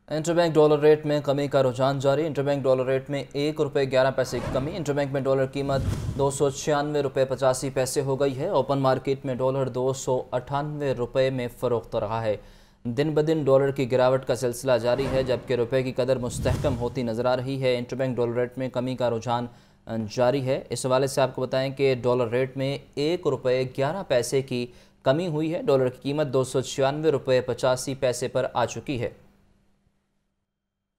Interbank dollar rate में कमी का रुझान जारी। इंटरबैंक डॉलर रेट में ₹1.11 की कमी। इंटरबैंक में डॉलर कीमत ₹296.85 हो गई है। ओपन मार्केट में डॉलर ₹298 में फ़रोख्त रहा है। दिन ब दिन डॉलर की गिरावट का सिलसिला जारी है, जबकि रुपए की कदर मुस्तहकम होती नज़र आ रही है। इंटरबैंक डॉलर रेट में कमी का रुझान जारी है। इस हवाले से आपको बताएं कि डॉलर रेट में ₹1.11 की कमी हुई है। डॉलर की कीमत ₹296.85 पर आ चुकी है।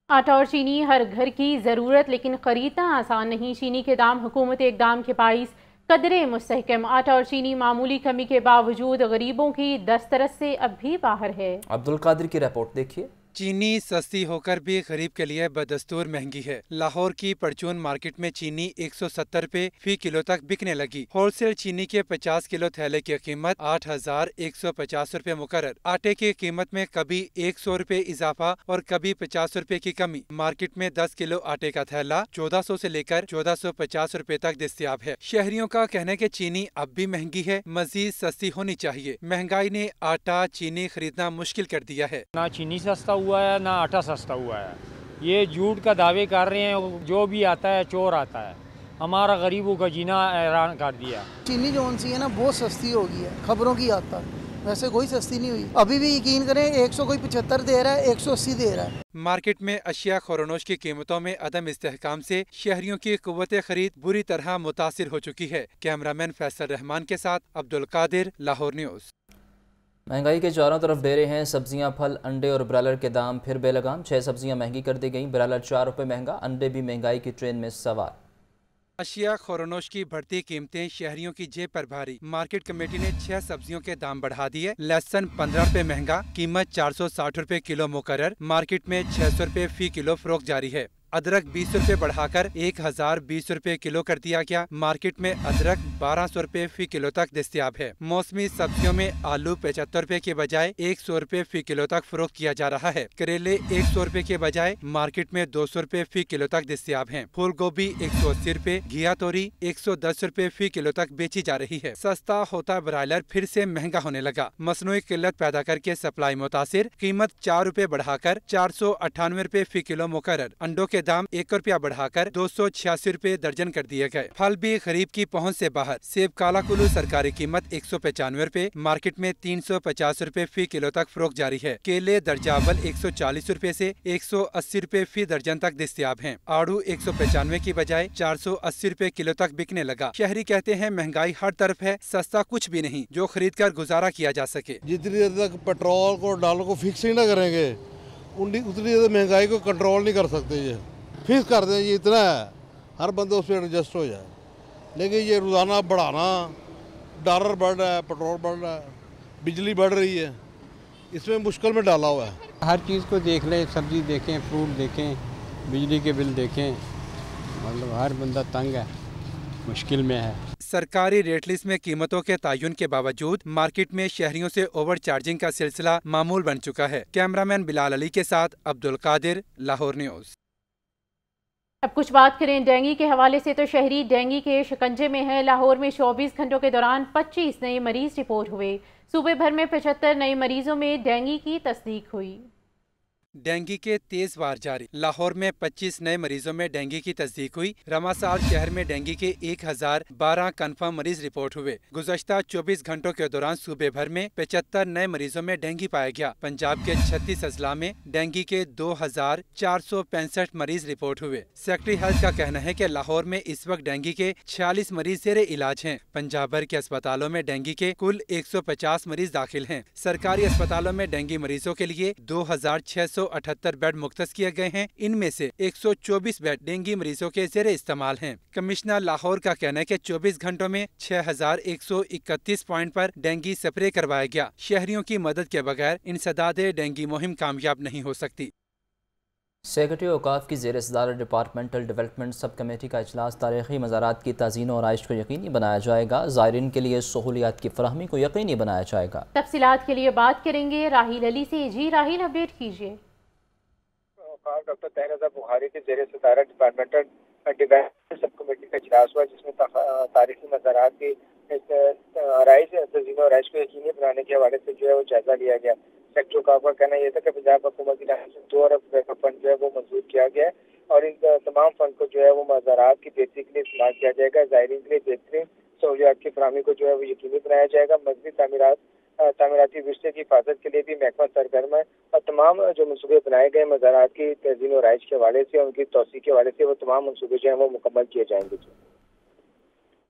आटा और चीनी हर घर की ज़रूरत, लेकिन ख़रीदना आसान नहीं। चीनी के दाम हुकूमती इक़दाम के बाइस कदरे मुस्तहकम। आटा और चीनी मामूली कमी के बावजूद गरीबों की दस्तरस से अब भी बाहर है। अब्दुल कादिर की रिपोर्ट देखिए। चीनी सस्ती होकर भी गरीब के लिए बदस्तूर महंगी है। लाहौर की परचून मार्केट में चीनी 170 रुपए फी किलो तक बिकने लगी। होलसेल चीनी के 50 किलो थैले की कीमत 8,150 रुपए मुकर्रर। आटे की कीमत में कभी 100 रुपए इजाफा और कभी 50 रुपए की कमी। मार्केट में 10 किलो आटे का थैला 1400 से लेकर 1450 रुपए तक दस्तयाब है। शहरियों का कहना है कि चीनी अब भी महंगी है, मजीद सस्ती होनी चाहिए। महंगाई ने आटा चीनी खरीदना मुश्किल कर दिया है। ना चीनी सस्ता हुआ है ना आटा सस्ता हुआ है। ये झूठ का दावे कर रहे हैं, जो भी आता है चोर आता है। हमारा गरीबों का जीना हैरान कर दिया। चीनी जो सी है ना बहुत सस्ती हो गई है, खबरों की आता है, वैसे कोई सस्ती नहीं हुई। अभी भी यकीन करें 175 दे रहा है, 180 दे रहा है। मार्केट में अशिया खोरोनोश की कीमतों में अदम इस्तेहकाम से शहरियों की कुव्वत खरीद बुरी तरह मुतासिर हो चुकी है। कैमरामैन फैसल रहमान के साथ अब्दुल कादिर, लाहौर न्यूज़। महंगाई के चारों तरफ डेरे हैं। सब्जियां, फल, अंडे और ब्रायलर के दाम फिर बेलगाम। 6 सब्जियां महंगी कर दी गई। ब्रायलर 4 रुपये महंगा। अंडे भी महंगाई की ट्रेन में सवार। अशिया खोरोनोश की बढ़ती कीमतें शहरियों की जेब पर भारी। मार्केट कमेटी ने 6 सब्जियों के दाम बढ़ा दिए। लहसुन 15 रुपए महंगा, कीमत 460 रुपए किलो मुकर्रर। मार्केट में 600 रुपए फी किलो फरोख्त जारी है। अदरक 20 रुपए बढ़ाकर 1020 रुपए किलो कर दिया गया। मार्केट में अदरक 1200 रुपए फी किलो तक दस्तयाब है। मौसमी सब्जियों में आलू 75 रुपए के बजाय 100 रुपए फी किलो तक फरोख्त किया जा रहा है। करेले 100 रुपए के बजाय मार्केट में 200 रुपए फी किलो तक दस्तयाब हैं। फूल गोभी 180 रुपए, घिया तोरी 110 रुपए फी किलो तक बेची जा रही है। सस्ता होता ब्रायलर फिर से महंगा होने लगा। मसनूई किल्लत पैदा करके सप्लाई मुतासिर। कीमत 4 रुपए बढ़ाकर 498 रुपए फी किलो मुकर्रर। अंडों के दाम 1 रुपया बढ़ाकर 286 रुपए दर्जन कर दिए गए। फल भी गरीब की पहुंच से बाहर। सेब काला कुल्लू सरकारी कीमत 195 रुपए, मार्केट में 350 रुपए फी किलो तक फरोख्त जारी है। केले दर्जा अव्वल 140 रुपए से 180 रुपए फी दर्जन तक दस्तयाब हैं। आड़ू 195 की बजाय 480 रुपए किलो तक बिकने लगा। शहरी कहते हैं महंगाई हर तरफ है, सस्ता कुछ भी नहीं जो खरीद कर गुजारा किया जा सके। जितनी देर तक पेट्रोल को डॉलर को फिक्स ही ना करेंगे उतनी देर महंगाई को कंट्रोल नहीं कर सकते। ये फिक्स कर दें, ये इतना है, हर बंदे उस पर एडजस्ट हो जाए। लेकिन ये रोज़ाना बढ़ाना, डॉलर बढ़ रहा है, पेट्रोल बढ़ रहा है, बिजली बढ़ रही है, इसमें मुश्किल में डाला हुआ है। हर चीज़ को देख लें, सब्जी देखें, फ्रूट देखें, बिजली के बिल देखें, मतलब हर बंदा तंग है, मुश्किल में है। सरकारी रेट लिस्ट में कीमतों के तयन के बावजूद मार्केट में शहरियों से ओवर चार्जिंग का सिलसिला मामूल बन चुका है। कैमरामैन बिलाल अली के साथ अब्दुल कादिर, लाहौर न्यूज़। अब कुछ बात करें डेंगू के हवाले से, तो शहरी डेंगू के शिकंजे में है। लाहौर में 24 घंटों के दौरान 25 नए मरीज रिपोर्ट हुए। सूबे भर में 75 नए मरीजों में डेंगू की तस्दीक हुई। डेंगू के तेज वार जारी। लाहौर में 25 नए मरीजों में डेंगू की तस्दीक हुई। रमासाल शहर में डेंगू के 1012 कन्फर्म मरीज रिपोर्ट हुए। गुज़श्ता 24 घंटों के दौरान सूबे भर में 75 नए मरीजों में डेंगू पाया गया। पंजाब के 36 अजला में डेंगू के 2465 मरीज रिपोर्ट हुए। सेक्रेटरी हेल्थ का कहना है कि लाहौर में इस वक्त डेंगू के 46 मरीज जेरे इलाज हैं। पंजाब भर के अस्पतालों में डेंगू के कुल 150 मरीज दाखिल हैं। सरकारी अस्पतालों में डेंगू मरीजों के लिए 2678 बेड मुख्तस किए गए हैं। इनमें से 124 बेड डेंगू मरीजों के जेरे इस्तेमाल हैं। कमिश्नर लाहौर का कहना है कि 24 घंटों में 6131 पॉइंट पर डेंगू स्प्रे करवाया गया। शहरियों की मदद के बगैर इंसदादे डेंगू मुहिम कामयाब नहीं हो सकती। सेक्रेटरी औकाफ की ज़ेर सदारत डिपार्टमेंटल डेवलपमेंट सब कमेटी का इजलास। तारीखी मज़ारात की ताज़ीन और आइश को यकीनी बनाया जाएगा। ज़ायरीन के लिए सहूलियात की फराहमी को यकीनी बनाया जाएगा। तफसीलात के लिए बात करेंगे राहिल अली से। जी राहिल, अपडेट कीजिए। डॉक्टर तहर बुखारी के ज़ेर सदारत डिपार्टमेंटल डेवलपमेंट सब कमेटी का इजलास हुआ, जिसमें तारीखी मज़ारात की आइश को यकीनी बनाने के हवाले से जो है वो जायजा लिया गया। सेक्रेटरी औकाफ का कहना यह था कि पंजाब हुकूमत की 2 अरब रुपए का फंड जो है वो मंजूर किया गया है और इन तमाम फंड को जो है वो मज़ारात की बेहतरी के लिए इस्तेमाल किया जाएगा। ज़ायरीन के लिए बेहतरीन सहूलियात की फराहमी को जो है वो यकीनी बनाया जाएगा। मज़ीद तामीराती विरसे की हिफाजत के लिए भी महकमा सरगर्म है और तमाम जो मनसूबे बनाए गए मज़ारात की तज़ीन और राइश के हवाले से, उनकी तौसीक़ के हवाले से, वो तमाम मनसूबे जो हैं वो मुकम्मल किए जाएंगे।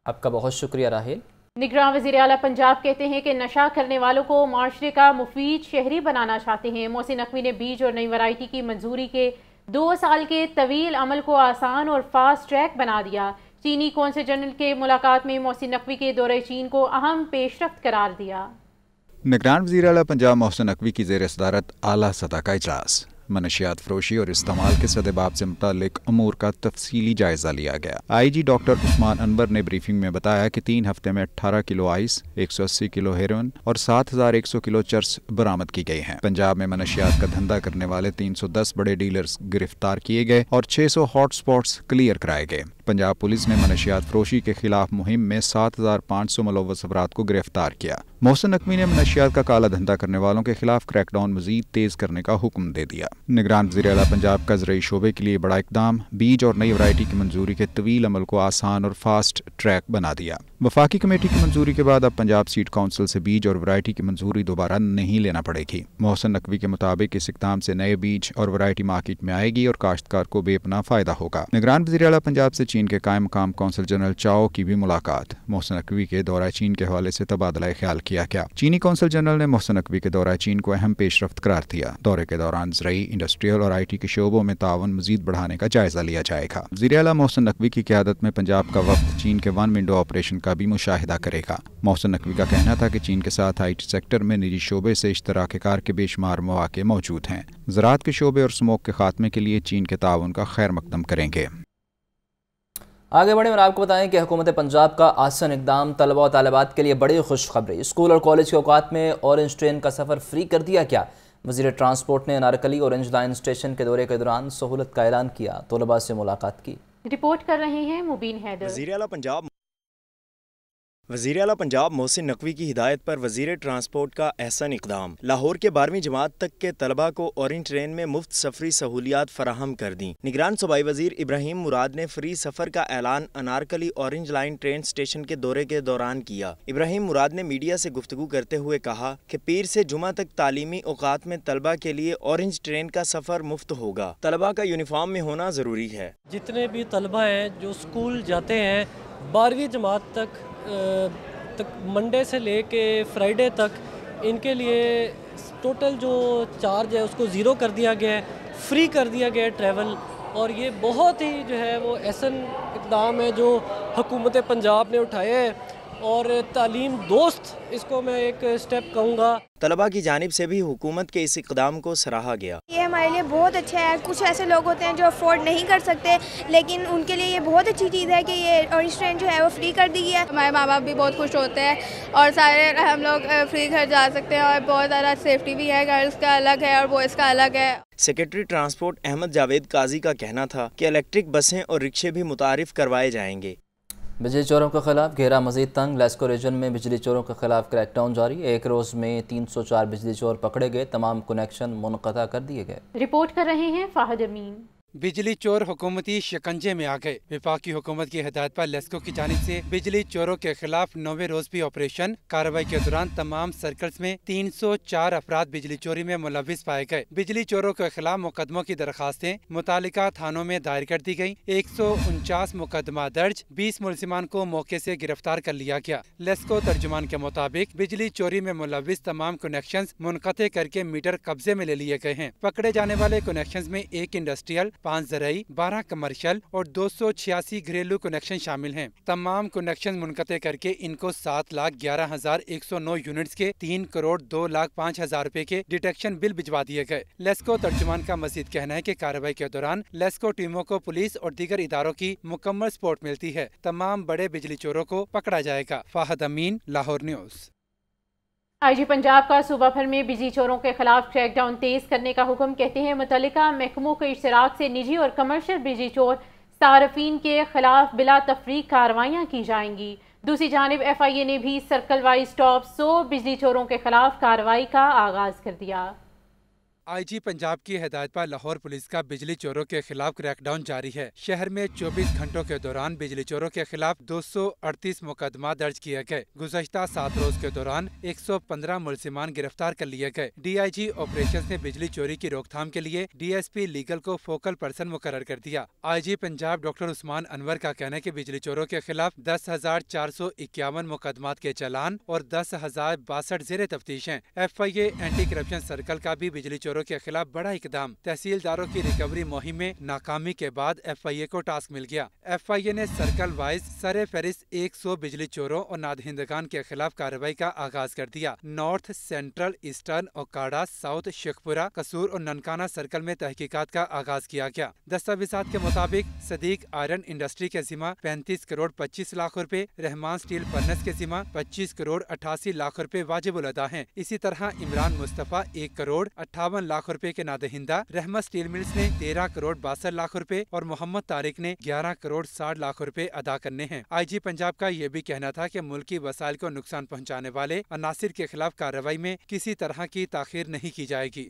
आपका बहुत शुक्रिया राहिल। निगरान वज़ीर आला पंजाब कहते हैं कि नशा करने वालों को माशरे का मुफीद शहरी बनाना चाहते हैं। मोहसिन नकवी ने बीज और नई वैरायटी की मंजूरी के 2 साल के तवील अमल को आसान और फास्ट ट्रैक बना दिया। चीनी कौंसल जनरल के मुलाकात में मोहसिन नकवी के दौरे चीन को अहम पेशरफ्त करार दिया। निगरान वज़ीर आला पंजाब मोहसिन नकवी की ज़ेर सदारत आला सतह का इजलास। मनशियात फरोशी और इस्तेमाल के सदेबाब से मुतालिक अमूर का तफसीली जायजा लिया गया। IG डॉक्टर उस्मान अनवर ने ब्रीफिंग में बताया कि 3 हफ्ते में 18 किलो आइस, 180 किलो हेरोइन और 7100 किलो चर्स बरामद की गई हैं। पंजाब में मनशियात का धंधा करने वाले 310 बड़े डीलर्स गिरफ्तार किए गए और 600 हॉट स्पॉट्स क्लियर कराए गए। पंजाब पुलिस ने मनशियात फरोशी के खिलाफ मुहिम में 7500 मुलव्वस अफराद को गिरफ्तार किया। मोहसिन नकवी ने मनशियात का काला धंधा करने वालों के खिलाफ क्रैकडाउन मजीद तेज करने का हुक्म दे दिया। निगरान वज़ीर आला पंजाब का ज़रई शोबे के लिए बड़ा इकदाम, बीज और नई वैरायटी की मंजूरी के तवील अमल को आसान और फास्ट ट्रैक बना दिया। वफाकी कमेटी की मंजूरी के बाद अब पंजाब सीड काउंसिल से बीज और वैरायटी की मंजूरी दोबारा नहीं लेना पड़ेगी। मोहसिन नकवी के मुताबिक इस इकदाम से नए बीज और वैरायटी मार्केट में आएगी और काश्तकार को बेपनाह फायदा होगा। निगरान वज़ीर आला पंजाब से चीन के कायम मकाम कौंसल जनरल चाओ की भी मुलाकात। मोहसिन नकवी के दौरा चीन के हवाले से तबादला ख्याल किया गया। चीनी कौंसल जनरल ने मोहसिन नकवी के दौरा चीन को अहम पेशरफ्त करार दिया। दौरे के दौरान ज़रई, इंडस्ट्रियल और IT के शोबों में तावन मजीद बढ़ाने का जायजा लिया जाएगा। वज़ीर आला मोहसिन नकवी की क़यादत में पंजाब का वफ्द चीन के 1 विंडो ऑपरेशन का भी मुशाहिदा करेगा। मोहसिन नकवी का कहना था कि चीन के साथ IT सेक्टर में निजी शोबे से इश्तराक कार के बेशुमार मौके मौजूद हैं। ज़राअत के शोबे और स्मोक के खात्मे के लिए चीन के ताउन का खैर मकदम करेंगे। आगे बढ़े और आपको बताएं कि हुकूमत पंजाब का आसन इक़दाम तलबा और तालिबात के लिए बड़ी खुशखबरी। स्कूल और कॉलेज के औकात में ऑरेंज ट्रेन का सफ़र फ्री कर दिया गया। वज़ीर ट्रांसपोर्ट ने अनारकली ऑरेंज लाइन स्टेशन के दौरे के दौरान सहूलत का ऐलान किया। तलबा से मुलाकात की। रिपोर्ट कर रहे हैं मुबीन हैदर। वज़ीर आला पंजाब मोहसिन नकवी की हिदायत पर वज़ीर ट्रांसपोर्ट का अहसन इक़दाम। लाहौर के 12वीं जमात तक के तलबा को ऑरेंज ट्रेन में मुफ्त सफरी सहूलियात फराहम कर दी। निगरान सूबाई वज़ीर इब्राहिम मुराद ने फ्री सफ़र का ऐलान Anarkali orange line train station के दौरे के दौरान किया। इब्राहिम मुराद ने मीडिया से गुफ्तगू करते हुए कहा कि पीर से जुमा तक तालीमी औकात में तलबा के लिए ऑरेंज ट्रेन का सफ़र मुफ्त होगा। तलबा का यूनिफॉर्म में होना ज़रूरी है। जितने भी तलबा हैं जो स्कूल जाते हैं 12वीं जमात तक मंडे से लेके फ्राइडे तक, इनके लिए टोटल जो चार्ज है उसको ज़ीरो कर दिया गया है, फ्री कर दिया गया है ट्रैवल। और ये बहुत ही जो है वो अहसन इक़दाम है जो हुकूमत पंजाब ने उठाया है और तालीम दोस्त इसको मैं एक स्टेप कहूँगा। तलबा की जानिब से भी हुकूमत के इस इक़दाम को सराहा गया। ये हमारे लिए बहुत अच्छा है। कुछ ऐसे लोग होते हैं जो अफोर्ड नहीं कर सकते, लेकिन उनके लिए ये बहुत अच्छी चीज़ है कि ये ऑरेंज ट्रेन जो है वो फ्री कर दी है। हमारे माँ बाप भी बहुत खुश होते हैं और सारे हम लोग फ्री घर जा सकते हैं और बहुत ज़्यादा सेफ्टी भी है। गर्ल्स का अलग है और बॉयज़ का अलग है। सेक्रेटरी ट्रांसपोर्ट अहमद जावेद काजी का कहना था कि इलेक्ट्रिक बसें और रिक्शे भी मुतारिफ करवाए जाएंगे। बिजली चोरों के खिलाफ घेरा मजीद तंग। लेस्को रीजन में बिजली चोरों के खिलाफ क्रैकडाउन जारी। एक रोज़ में 304 बिजली चोर पकड़े गए। तमाम कनेक्शन मुनक़ता कर दिए गए। रिपोर्ट कर रहे हैं फाहद अमीन। बिजली चोर हुकूमती शिकंजे में आ गए। विफाकी हुकूमत की हिदायत पर लेस्को की जानिब से बिजली चोरों के खिलाफ 9वें रोज भी ऑपरेशन। कार्रवाई के दौरान तमाम सर्कल्स में 304 अफराद बिजली चोरी में मुलविस पाए गए। बिजली चोरों के खिलाफ मुकदमों की दरखास्तें मुतालिका थानों में दायर कर दी गयी। 149 मुकदमा दर्ज, 20 मुलजिमान को मौके से गिरफ्तार कर लिया गया। लेस्को तर्जुमान के मुताबिक बिजली चोरी में मुलविस तमाम कनेक्शन मुनक़ते करके मीटर कब्जे में ले लिए गए हैं। पकड़े जाने वाले कनेक्शन में 1 इंडस्ट्रियल, 5 ज़रई, 12 कमर्शियल और 286 घरेलू कनेक्शन शामिल हैं। तमाम कनेक्शन मुनक़ते करके इनको 7,11,109 यूनिट्स के 3,02,05,000 रुपए के डिटेक्शन बिल भिजवा दिए गए। लेस्को तर्जुमान का मजीद कहना है कि कार्रवाई के दौरान लेस्को टीमों को पुलिस और दीगर इदारों की मुकम्मल सपोर्ट मिलती है। तमाम बड़े बिजली चोरों को पकड़ा जाएगा। फाहद अमीन, लाहौर न्यूज़। IG पंजाब का सूबा भर में बिजली चोरों के खिलाफ क्रैकडाउन तेज करने का हुक्म। कहते हैं मुतल्लिका महकमों के इश्तराक से निजी और कमर्शियल बिजली चोर सारफीन के खिलाफ बिला तफरीक कार्रवाइयाँ की जाएंगी। दूसरी जानिब FIA ने भी सर्कल वाइज टॉप 100 बिजली चोरों के खिलाफ कार्रवाई का आगाज कर दिया। IG पंजाब की हिदायत पर लाहौर पुलिस का बिजली चोरों के खिलाफ क्रैकडाउन जारी है। शहर में 24 घंटों के दौरान बिजली चोरों के खिलाफ 238 मुकदमा दर्ज किए गए। गुज़श्ता 7 रोज के दौरान 115 मुलजिमान गिरफ्तार कर लिए गए। DIG ऑपरेशन ने बिजली चोरी की रोकथाम के लिए DSP लीगल को फोकल पर्सन मुकर्रर कर दिया। IG पंजाब डॉक्टर उस्मान अनवर का कहना है कि बिजली चोरों के खिलाफ 10,451 मुकदमात के चालान और 10,062 जेर तफ्तीश हैं। FIA एंटी करप्शन सर्कल का भी बिजली चोरों के खिलाफ बड़ा इकदाम। तहसीलदारों की रिकवरी मुहिम में नाकामी के बाद FIA को टास्क मिल गया। FIA ने सर्कल वाइज सरे फहरिस्त 100 बिजली चोरों और नादहिंदगान के खिलाफ कार्रवाई का आगाज कर दिया। North, central, eastern, Okara, south, Sheikhpura, कसूर और ननकाना सर्कल में तहकीकात का आगाज किया गया। दस्तावेजात के मुताबिक सदीक आयरन इंडस्ट्री के जिम्मा 35 करोड़ 25 लाख रुपए, रहमान स्टील फर्नेस के जिम्मा 25 करोड़ 88 लाख रुपए वाजिबुल अदा हैं। इसी तरह इमरान मुस्तफा 1 करोड़ 58 लाख रुपए के नादहिंदा, रहमत स्टील मिल्स ने 13 करोड़ 62 लाख रुपए और मोहम्मद तारिक ने 11 करोड़ 60 लाख रुपए अदा करने हैं। IG पंजाब का ये भी कहना था कि मुल्की वसाइल को नुकसान पहुँचाने वाले अनासिर के खिलाफ कार्रवाई में किसी तरह की ताखीर नहीं की जाएगी।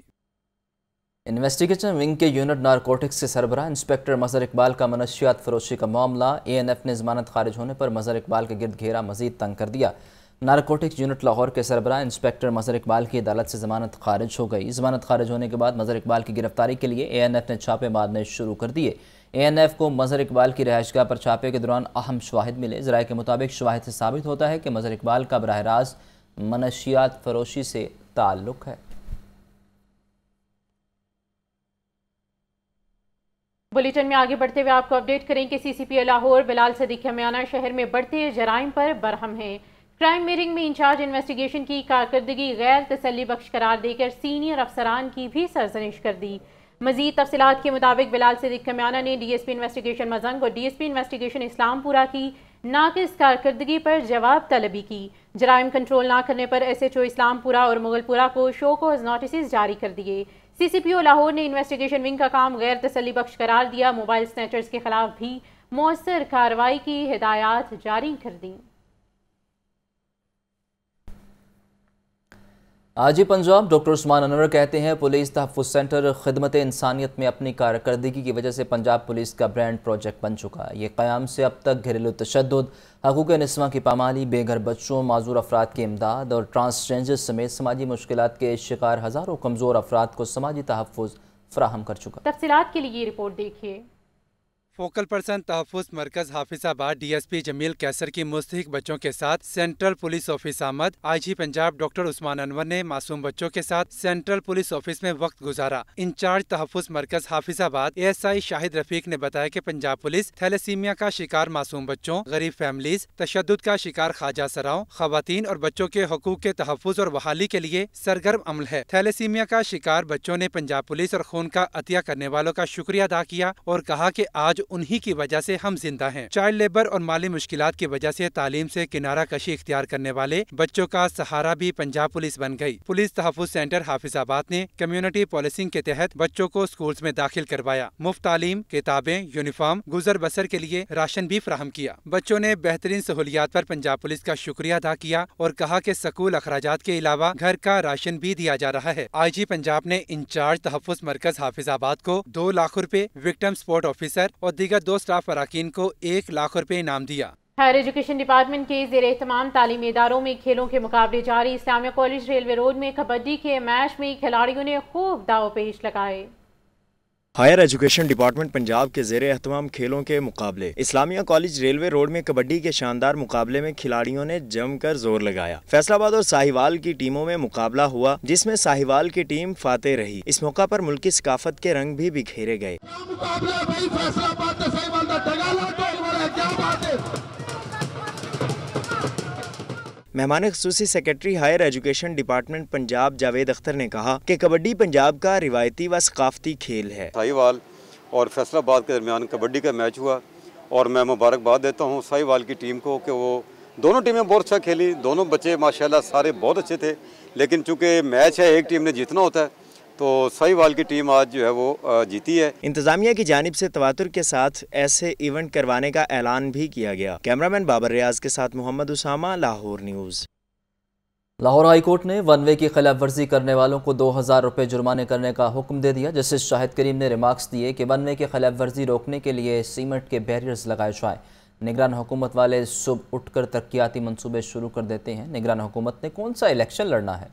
इन्वेस्टिगेशन विंग के यूनिट नारकोटिक्स के सरबराह इंस्पेक्टर मजहर इकबाल का मनशियात फरोशी का मामला ANF ने जमानत खारिज होने पर मजहर इकबाल के गिर्द घेरा मजीद तंग कर दिया। नारकोटिक्स यूनिट लाहौर के सरबराह इंस्पेक्टर मजहर इकबाल की अदालत से जमानत खारिज हो गई। जमानत खारिज होने के बाद मजहर इकबाल की गिरफ्तारी के लिए ANF ने छापे मारने शुरू कर दिए। ANF को मजहर इकबाल की रहायशगाह पर छापे के दौरान अहम शवाहिद मिले। ज़राए के मुताबिक शवाहिद से साबित होता है कि मजहर इकबाल का बराह रास्त मनशियात फरोशी से ताल्लुक़ है। बुलेटिन में आगे बढ़ते हुए आपको अपडेट करें कि CCPO लाहौर बिलाल सदीक हमियाना शहर में बढ़ते जराइम पर बरहम है। क्राइम मीटिंग में इंचार्ज इन्वेस्टिगेशन की कारकर्दगी गैर तसल्ली बख्श करार देकर सीनियर अफसरान की भी सरजनिश कर दी। मजीद तफसीलात के मुताबिक बिलाल सदीक हमियाना ने DSP इन्वेस्टिगेशन मजंग और DSP इन्वेस्टिगेशन इस्लामपुरा की नाकिस कारकर्दगी पर जवाब तलबी की। जराइम कंट्रोल ना करने पर SHO इस्लामपुरा और मुगलपुरा को शो कॉज नोटिस जारी कर दिए। CCPO लाहौर ने इन्वेस्टिगेशन विंग का काम गैर तसल्ली बख्श करार दिया। मोबाइल स्नैचर्स के खिलाफ भी मौसर कार्रवाई की हिदायत जारी कर दी। IG पंजाब डॉक्टर उस्मान अनवर कहते हैं पुलिस तहफ़्फ़ुज़ सेंटर खिदमत इंसानियत में अपनी कारकर्दगी की वजह से पंजाब पुलिस का ब्रांड प्रोजेक्ट बन चुका है। ये क़याम से अब तक घरेलू तशद्दुद, हकूक़ निस्वां की पामाली, बेघर बच्चों, माजूर अफराद की इमदाद और ट्रांसजेंडर समेत समाजी मुश्किलात के शिकार हज़ारों कमज़ोर अफराद को समाजी तहफ़्फ़ुज़ फराहम कर चुका। तफसीलात के लिए ये रिपोर्ट देखिए। फोकल पर्सन तहफ़्फ़ुज़ मरकज़ हाफिज़ाबाद DSP जमील कैसर की मुस्तहिक बच्चों के साथ सेंट्रल पुलिस ऑफिस आमद। IG पंजाब डॉक्टर उस्मान अनवर ने मासूम बच्चों के साथ सेंट्रल पुलिस ऑफिस में वक्त गुजारा। इंचार्ज तहफ़्फ़ुज़ मरकज़ हाफिज़ाबाद ASI शाहिद रफीक ने बताया कि पंजाब पुलिस थैलेसीमिया का शिकार मासूम बच्चों, गरीब फैमिलीज, तशद्दुद का शिकार ख्वाजा सराओं, खवातीन और बच्चों के हकूक़ के तहफ़्फ़ुज़ और बहाली के लिए सरगर्म अमल है। थैलेसीमिया का शिकार बच्चों ने पंजाब पुलिस और खून का अतिया करने वालों का शुक्रिया अदा किया और कहा कि आज उन्हीं की वजह से हम जिंदा हैं। चाइल्ड लेबर और माली मुश्किलात की वजह से तालीम से किनारा कशी इख्तियार करने वाले बच्चों का सहारा भी पंजाब पुलिस बन गई। पुलिस तहफ़्फ़ुज़ सेंटर हाफिज़ाबाद ने कम्युनिटी पॉलिसिंग के तहत बच्चों को स्कूल्स में दाखिल करवाया। मुफ्त तालीम, किताबें, यूनिफॉर्म, गुजर बसर के लिए राशन भी फराहम किया। बच्चों ने बेहतरीन सहूलियात पर पंजाब पुलिस का शुक्रिया अदा किया और कहा कि स्कूल अखराजात के अलावा घर का राशन भी दिया जा रहा है। IG पंजाब ने इंचार्ज तहफ़्फ़ुज़ मरकज़ हाफिज़ाबाद को 2 लाख रुपए, विक्टिम सपोर्ट ऑफिसर और दीगर 2 स्टाफ अराकीन को 1 लाख रुपए इनाम दिया। हायर एजुकेशन डिपार्टमेंट के ज़ेर एहतमाम तालीमी इदारों में खेलों के मुकाबले जारी। इस्लामिया कॉलेज रेलवे रोड में कबड्डी के मैच में खिलाड़ियों ने खूब दाव पेश लगाए। हायर एजुकेशन डिपार्टमेंट पंजाब के ज़ेर एहतमाम खेलों के मुकाबले इस्लामिया कॉलेज रेलवे रोड में कबड्डी के शानदार मुकाबले में खिलाड़ियों ने जमकर जोर लगाया। फैसलाबाद और साहिवाल की टीमों में मुकाबला हुआ, जिसमें साहिवाल की टीम फातेह रही। इस मौका पर मुल्की सकाफत के रंग भी बिखेरे गए। मेहमान ख़ुसूसी secretary higher education department Punjab Javed Akhtar ने कहा कि कबड्डी पंजाब का रिवायती व सकाफती खेल है। साहिवाल और फैसलाबाद के दरमियान कबड्डी का मैच हुआ और मैं मुबारकबाद देता हूँ साहिवाल की टीम को कि वो दोनों टीमें बहुत अच्छा खेली। दोनों बच्चे माशाल्लाह सारे बहुत अच्छे थे, लेकिन चूँकि मैच है, एक टीम ने जीतना होता है, तो साहिवाल की टीम आज जो है वो जीती है। इंतजामिया की जानिब से तवातुर के साथ ऐसे इवेंट करवाने का ऐलान भी किया गया। कैमरामैन बाबर रियाज के साथ Mohammad Usama, Lahore news. Lahore high court نے ون وے کی خلاف ورزی کرنے والوں کو 2000 روپے جرمانے کرنے کا حکم دے دیا۔ جسٹس شاہد کریم نے ریمارکس دیے کہ ون وے کی خلاف ورزی روکنے کے لیے سیمنٹ کے بیریئرز لگائے جائیں۔ نگران حکومت والے صبح اٹھ کر ترقیاتی منصوبے شروع کر دیتے ہیں۔ نگران حکومت نے کون سا الیکشن لڑنا ہے؟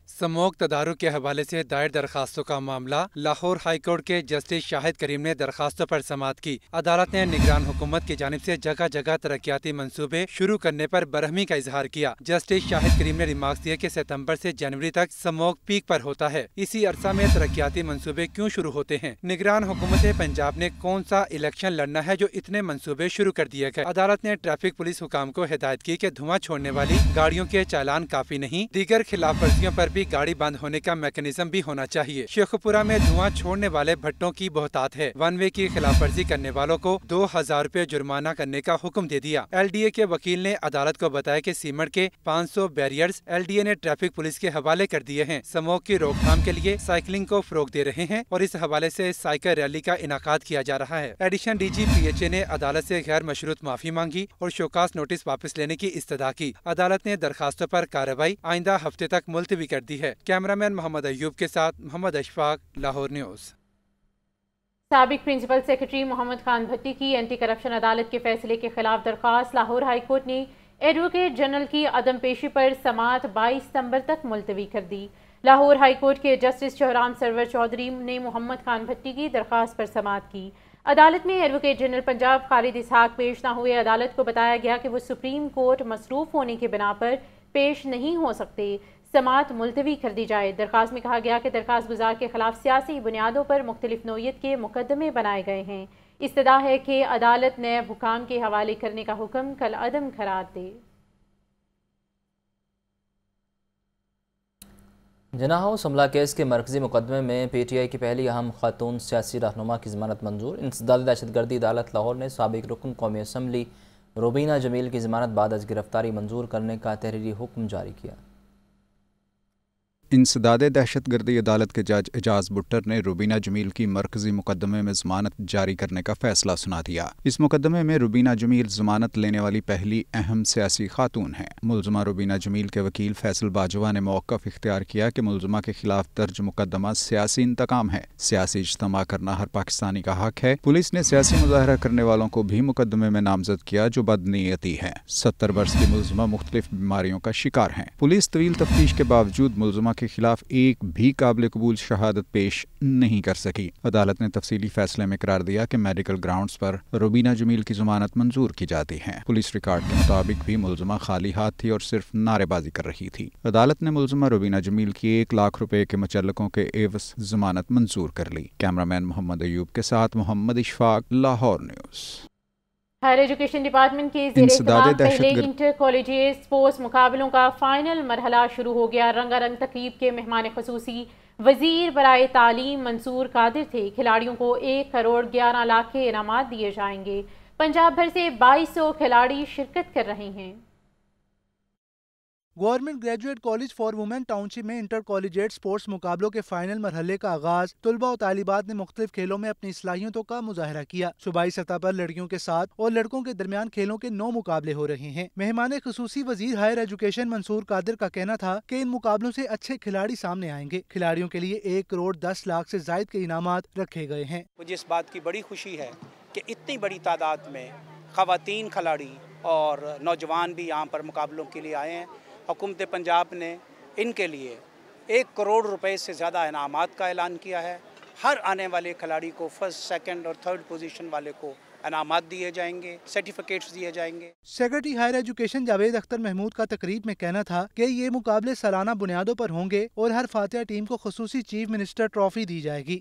سموک تدارک کے حوالے سے دائر درخواستوں کا معاملہ لاہور ہائی کورٹ کے جسٹس شاہد کریم نے درخواستوں پر سماعت کی۔ عدالت نے نگران حکومت کی جانب سے جگہ جگہ ترقیاتی منصوبے شروع کرنے پر برہمی کا اظہار کیا۔ جسٹس شاہد کریم نے ریمارکس دیا کہ ستمبر سے جنوری تک سموک پیک پر ہوتا ہے، اسی عرصہ میں ترقیاتی منصوبے کیوں شروع ہوتے ہیں؟ نگران حکومت پنجاب نے کون سا الیکشن لڑنا ہے جو اتنے منصوبے شروع کر دیے گئے؟ عدالت نے ٹریفک پولیس حکام کو ہدایت کی کہ دھواں چھوڑنے والی گاڑیوں کے چالان کافی نہیں، دیگر خلاف ورزیوں پر بھی گاڑی بند ہونے کا میکانزم بھی ہونا چاہیے۔ شیخ پورہ میں دھواں چھوڑنے والے بھٹوں کی بہتات ہے، ون وے کی خلاف ورزی کرنے والوں کو 2000 روپے جرمانہ کرنے کا حکم دے دیا۔ ایل ڈی اے کے وکیل نے عدالت کو بتایا کہ سیمنٹ کے 500 بیریئرز ایل ڈی اے نے ٹریفک پولیس کے حوالے کر دیے ہیں۔ سموک کی روک تھام کے لیے سائیکلنگ کو فروغ دے رہے ہیں اور اس حوالے سے سائیکل ریلی کا انعقاد کیا جا رہا ہے۔ Additional D G P H A نے عدالت سے غیر مشروط معافی مانگی اور شوکاز نوٹس واپس لینے کی استدعا کی۔ عدالت نے درخواستوں پر کارروائی آئندہ ہفتے تک ملتوی کر دی ہے۔ کیمرامین محمد ایوب کے ساتھ محمد اشفاق، لاہور نیوز۔ سابق پرنسپل سیکرٹری محمد خان بھٹی کی اینٹی کرپشن عدالت کے فیصلے کے خلاف درخواست لاہور ہائی کورٹ نے ایڈوکیٹ جنرل کی عدم پیشی پر سماعت 22 ستمبر تک ملتوی کر دی۔ لاہور ہائی کورٹ کے جسٹس شہرام سرور چودھری نے محمد خان بھٹی کی درخواست پر سماعت کی۔ عدالت میں ایڈوکیٹ جنرل پنجاب خالد اسحاق پیش نہ ہوئے۔ عدالت کو بتایا گیا کہ وہ سپریم کورٹ مصروف ہونے کے بنا پر پیش نہیں ہو سکتے، سماعت ملتوی کر دی جائے۔ درخواست میں کہا گیا کہ درخواست گزار کے خلاف سیاسی بنیادوں پر مختلف نوعیت کے مقدمے بنائے گئے ہیں۔ استدعا ہے کہ عدالت نیب حکام کے حوالے کرنے کا حکم کالعدم قرار دے۔ جناح ہاؤس حملہ کیس کے مرکزی مقدمے میں پی ٹی آئی کی پہلی اہم خاتون سیاسی رہنما کی ضمانت منظور۔ انسداد دہشت گردی عدالت لاہور نے سابق رکن قومی اسمبلی روبینہ جمیل کی ضمانت بعد از گرفتاری منظور کرنے کا تحریری حکم جاری کیا۔ انسداد دہشت گردی عدالت کے جج اعجاز بٹر نے روبینہ جمیل کی مرکزی مقدمے میں ضمانت جاری کرنے کا فیصلہ سنا دیا۔ اس مقدمے میں روبینہ جمیل ضمانت لینے والی پہلی اہم سیاسی خاتون ہیں۔ ملزمہ روبینہ جمیل کے وکیل فیصل باجوہ نے موقف اختیار کیا کہ ملزمہ کے خلاف درج مقدمہ سیاسی انتقام ہے۔ سیاسی اجتماع کرنا ہر پاکستانی کا حق ہے۔ پولیس نے سیاسی مظاہرہ کرنے والوں کو بھی مقدمے میں نامزد کیا جو بدنیتی ہیں۔ 70 برس کی ملزمہ مختلف بیماریوں کا شکار ہیں۔ پولیس طویل تفتیش کے باوجود ملزمہ کے خلاف ایک بھی قابل قبول شہادت پیش نہیں کر سکی۔ عدالت نے تفصیلی فیصلے میں قرار دیا کہ میڈیکل گراؤنڈز پر روبینہ جمیل کی ضمانت منظور کی جاتی ہے۔ پولیس ریکارڈ کے مطابق بھی ملزمہ خالی ہاتھ تھی اور صرف نعرے بازی کر رہی تھی۔ عدالت نے ملزمہ روبینہ جمیل کی 1 لاکھ روپے کے مچلقوں کے عوض ضمانت منظور کر لی۔ کیمرامین محمد ایوب کے ساتھ Muhammad Ashfaq, Lahore news. Higher education department کے زیر اہتمام پہلے انٹر کالجیٹ اسپورٹس مقابلوں کا فائنل مرحلہ شروع ہو گیا۔ رنگا رنگ تقریب کے مہمان خصوصی وزیر برائے تعلیم منصور قادر تھے۔ کھلاڑیوں کو 1 کروڑ 11 لاکھ کے انعامات دیے جائیں گے۔ پنجاب بھر سے 2200 کھلاڑی شرکت کر رہے ہیں۔ Government graduate college for women township میں انٹر کالجیٹ سپورٹس مقابلوں کے فائنل مرحلے کا آغاز۔ طلباء و طالبات نے مختلف کھیلوں میں اپنی صلاحیتوں کا مظاہرہ کیا۔ صوبائی سطح پر لڑکیوں کے ساتھ اور لڑکوں کے درمیان کھیلوں کے 9 مقابلے ہو رہے ہیں۔ مہمان خصوصی وزیر ہائر ایجوکیشن منصور قادر کا کہنا تھا کہ ان مقابلوں سے اچھے کھلاڑی سامنے آئیں گے۔ کھلاڑیوں کے لیے 1 کروڑ 10 لاکھ سے زائد کے انعامات رکھے گئے ہیں۔ مجھے اس بات کی بڑی خوشی ہے کہ اتنی بڑی تعداد میں خواتین کھلاڑی اور نوجوان بھی یہاں پر مقابلوں کے لیے آئے ہیں۔ حکومت پنجاب نے ان کے لیے 1 کروڑ روپے سے زیادہ انعامات کا اعلان کیا ہے۔ ہر آنے والے کھلاڑی کو 1st، 2nd اور 3rd پوزیشن والے کو انعامات دیے جائیں گے، سرٹیفکیٹس دیے جائیں گے۔ Secretary higher education Javed Akhtar Mahmood کا تقریب میں کہنا تھا کہ یہ مقابلے سالانہ بنیادوں پر ہوں گے اور ہر فاتحہ ٹیم کو خصوصی چیف منسٹر ٹرافی دی جائے گی۔